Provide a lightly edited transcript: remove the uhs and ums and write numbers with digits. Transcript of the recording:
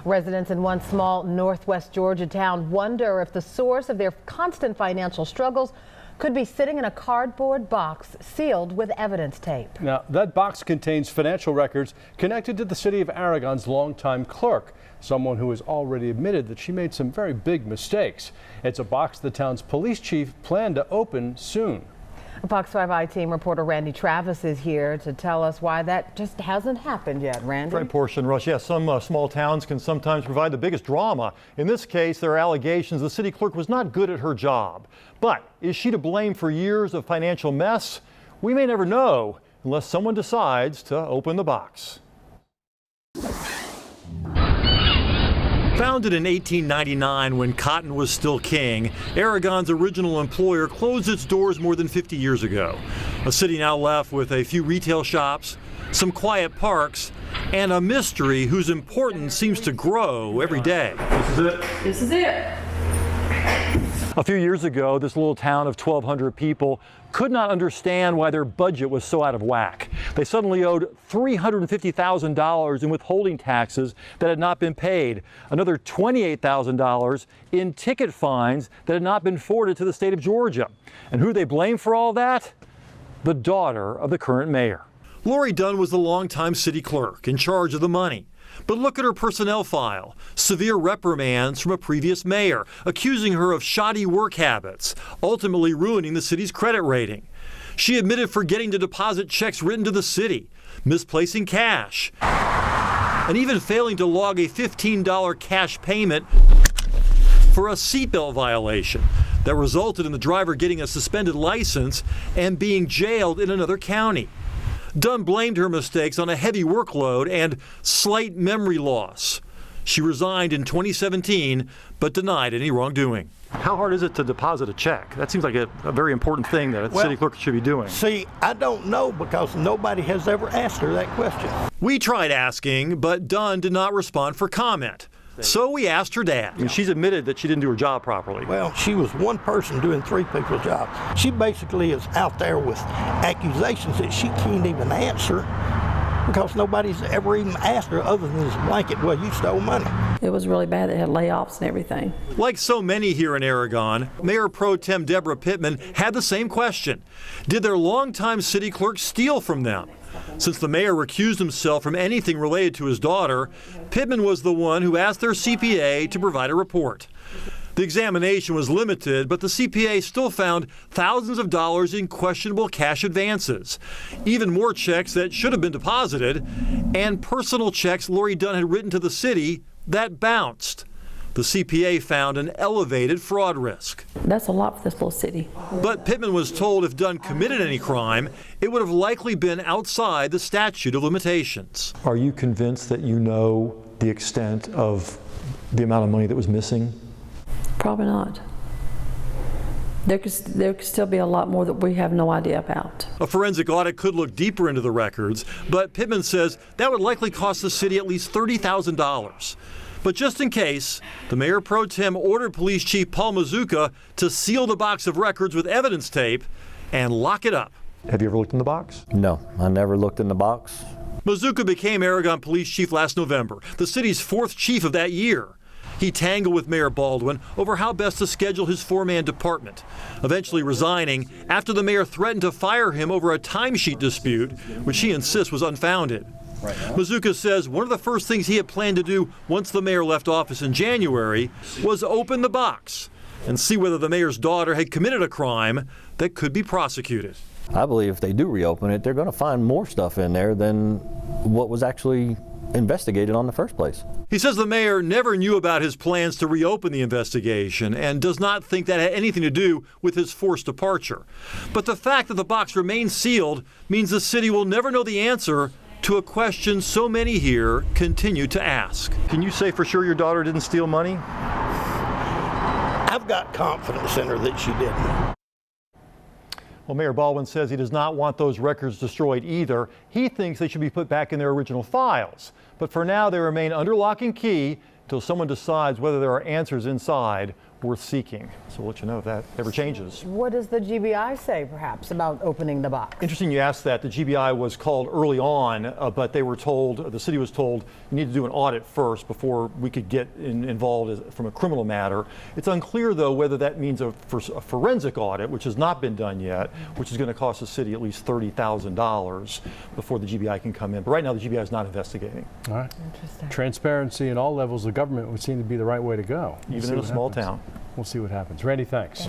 Residents in one small northwest Georgia town wonder if the source of their constant financial struggles could be sitting in a cardboard box sealed with evidence tape. Now, that box contains financial records connected to the city of Aragon's longtime clerk, someone who has already admitted that she made some very big mistakes. It's a box the town's police chief planned to open soon. Fox 5 I-Team reporter Randy Travis is here to tell us why that just hasn't happened yet. Randy? Right portion, Rush. Yes, some small towns can sometimes provide the biggest drama. In this case, there are allegations the city clerk was not good at her job. But is she to blame for years of financial mess? We may never know unless someone decides to open the box. Founded in 1899 when cotton was still king, Aragon's original employer closed its doors more than 50 years ago. A city now left with a few retail shops, some quiet parks, and a mystery whose importance seems to grow every day. This is it. This is it. A few years ago, this little town of 1,200 people could not understand why their budget was so out of whack. They suddenly owed $350,000 in withholding taxes that had not been paid, another $28,000 in ticket fines that had not been forwarded to the state of Georgia. And who they blame for all that? The daughter of the current mayor. Lori Dunn was the longtime city clerk in charge of the money. But look at her personnel file. Severe reprimands from a previous mayor, accusing her of shoddy work habits, ultimately ruining the city's credit rating. She admitted forgetting to deposit checks written to the city, misplacing cash, and even failing to log a $15 cash payment for a seatbelt violation that resulted in the driver getting a suspended license and being jailed in another county. Dunn blamed her mistakes on a heavy workload and slight memory loss. She resigned in 2017, but denied any wrongdoing. How hard is it to deposit a check? That seems like a very important thing that a city clerk should be doing. See, I don't know because nobody has ever asked her that question. We tried asking, but Dunn did not respond for comment. So we asked her dad. I mean, she's admitted that she didn't do her job properly. Well, she was one person doing three people's jobs. She basically is out there with accusations that she can't even answer because nobody's ever even asked her other than this blanket, well, you stole money. It was really bad. They had layoffs and everything. Like so many here in Aragon, Mayor Pro Tem Debora Pittman had the same question. Did their longtime city clerk steal from them? Since the mayor recused himself from anything related to his daughter, Pittman was the one who asked their CPA to provide a report. The examination was limited, but the CPA still found thousands of dollars in questionable cash advances, even more checks that should have been deposited, and personal checks Lori Dunn had written to the city that bounced. The CPA found an elevated fraud risk. That's a lot for this little city. But Pittman was told if Dunn committed any crime, it would have likely been outside the statute of limitations. Are you convinced that you know the extent of the amount of money that was missing? Probably not. There could still be a lot more that we have no idea about. A forensic audit could look deeper into the records, but Pittman says that would likely cost the city at least $30,000. But just in case, the Mayor Pro Tem ordered Police Chief Paul MAZZUCA to seal the box of records with evidence tape and lock it up. Have you ever looked in the box? No, I never looked in the box. MAZZUCA became Aragon Police Chief last November, the city's fourth chief of that year. He tangled with Mayor Baldwin over how best to schedule his four-man department, eventually resigning after the mayor threatened to fire him over a timesheet dispute, which he insists was unfounded. MAZZUCA says one of the first things he had planned to do once the mayor left office in January was open the box and see whether the mayor's daughter had committed a crime that could be prosecuted. I believe if they do reopen it, they're going to find more stuff in there than what was actually investigated on the first place. He says the mayor never knew about his plans to reopen the investigation and does not think that had anything to do with his forced departure. But the fact that the box remains sealed means the city will never know the answer to a question so many here continue to ask. Can you say for sure your daughter didn't steal money? I've got confidence in her that she didn't. Well, Mayor Baldwin says he does not want those records destroyed either. He thinks they should be put back in their original files. But for now, they remain under lock and key until someone decides whether there are answers inside worth seeking. So we'll let you know if that ever changes. What does the GBI say, perhaps, about opening the box? Interesting you asked that. The GBI was called early on, but they were told, the city was told, you need to do an audit first before we could get involved from a criminal matter. It's unclear, though, whether that means a forensic audit, which has not been done yet, which is going to cost the city at least $30,000 before the GBI can come in. But right now, the GBI is not investigating. All right. Interesting. Transparency in all levels of government would seem to be the right way to go. Even in a small town. We'll see what happens. Randy, thanks.